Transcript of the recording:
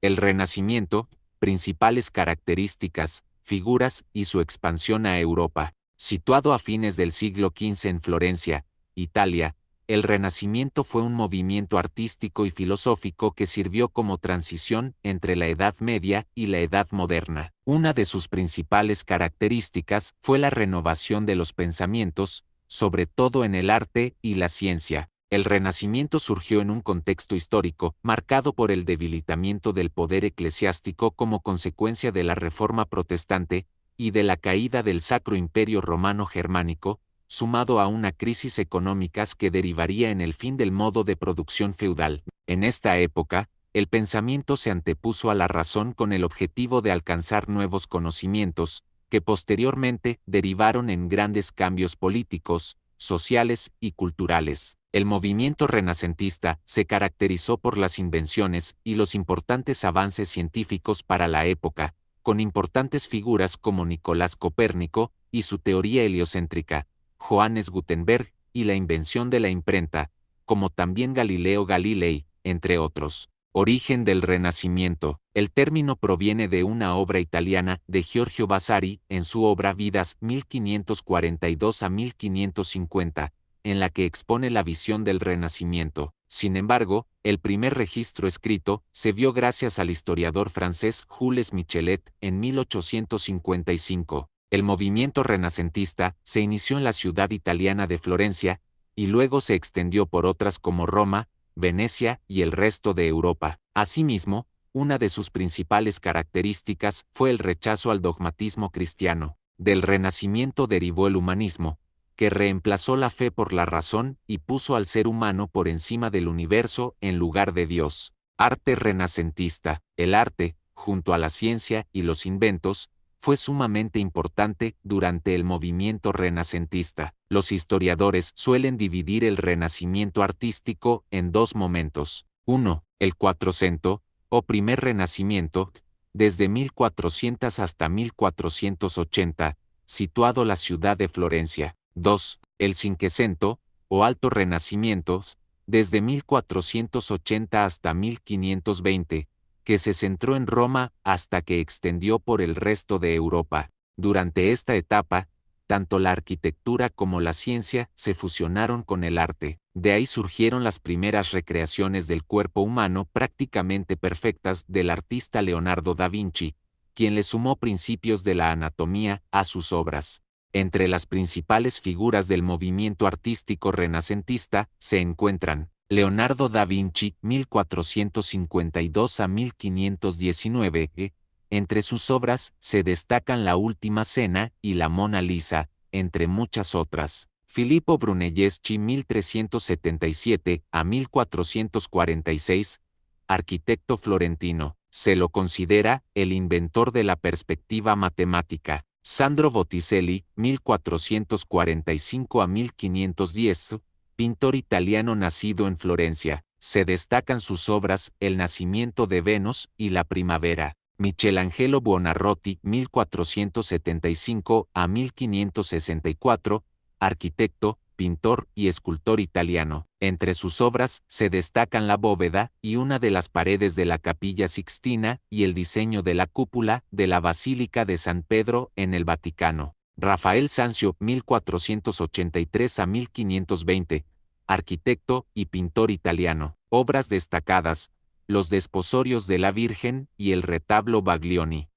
El Renacimiento, principales características, figuras y su expansión a Europa. Situado a fines del siglo XV en Florencia, Italia, el Renacimiento fue un movimiento artístico y filosófico que sirvió como transición entre la Edad Media y la Edad Moderna. Una de sus principales características fue la renovación de los pensamientos, sobre todo en el arte y la ciencia. El Renacimiento surgió en un contexto histórico, marcado por el debilitamiento del poder eclesiástico como consecuencia de la Reforma Protestante y de la caída del Sacro Imperio Romano Germánico, sumado a una crisis económica que derivaría en el fin del modo de producción feudal. En esta época, el pensamiento se antepuso a la razón con el objetivo de alcanzar nuevos conocimientos, que posteriormente derivaron en grandes cambios políticos, sociales y culturales. El movimiento renacentista se caracterizó por las invenciones y los importantes avances científicos para la época, con importantes figuras como Nicolás Copérnico y su teoría heliocéntrica, Johannes Gutenberg y la invención de la imprenta, como también Galileo Galilei, entre otros. Origen del Renacimiento. El término proviene de una obra italiana de Giorgio Vasari en su obra Vidas 1542 a 1550, en la que expone la visión del Renacimiento. Sin embargo, el primer registro escrito se vio gracias al historiador francés Jules Michelet en 1855. El movimiento renacentista se inició en la ciudad italiana de Florencia, y luego se extendió por otras como Roma, Venecia y el resto de Europa. Asimismo, una de sus principales características fue el rechazo al dogmatismo cristiano. Del Renacimiento derivó el humanismo, que reemplazó la fe por la razón y puso al ser humano por encima del universo en lugar de Dios. Arte renacentista. El arte, junto a la ciencia y los inventos, fue sumamente importante durante el movimiento renacentista. Los historiadores suelen dividir el renacimiento artístico en dos momentos. 1. El Quattrocento, o primer renacimiento, desde 1400 hasta 1480, situado la ciudad de Florencia. 2. El Cinquecento, o alto renacimiento, desde 1480 hasta 1520, que se centró en Roma hasta que extendió por el resto de Europa. Durante esta etapa, tanto la arquitectura como la ciencia se fusionaron con el arte. De ahí surgieron las primeras recreaciones del cuerpo humano prácticamente perfectas del artista Leonardo da Vinci, quien le sumó principios de la anatomía a sus obras. Entre las principales figuras del movimiento artístico renacentista se encuentran Leonardo da Vinci, 1452 a 1519. Entre sus obras se destacan La Última Cena y La Mona Lisa, entre muchas otras. Filippo Brunelleschi, 1377 a 1446, arquitecto florentino, se lo considera el inventor de la perspectiva matemática. Sandro Botticelli, 1445 a 1510, pintor italiano nacido en Florencia. Se destacan sus obras El nacimiento de Venus y La primavera. Michelangelo Buonarroti, 1475 a 1564, arquitecto, pintor y escultor italiano. Entre sus obras se destacan la bóveda y una de las paredes de la Capilla Sixtina y el diseño de la cúpula de la Basílica de San Pedro en el Vaticano. Rafael Sanzio, 1483 a 1520, arquitecto y pintor italiano. Obras destacadas: Los desposorios de la Virgen y el retablo Baglioni.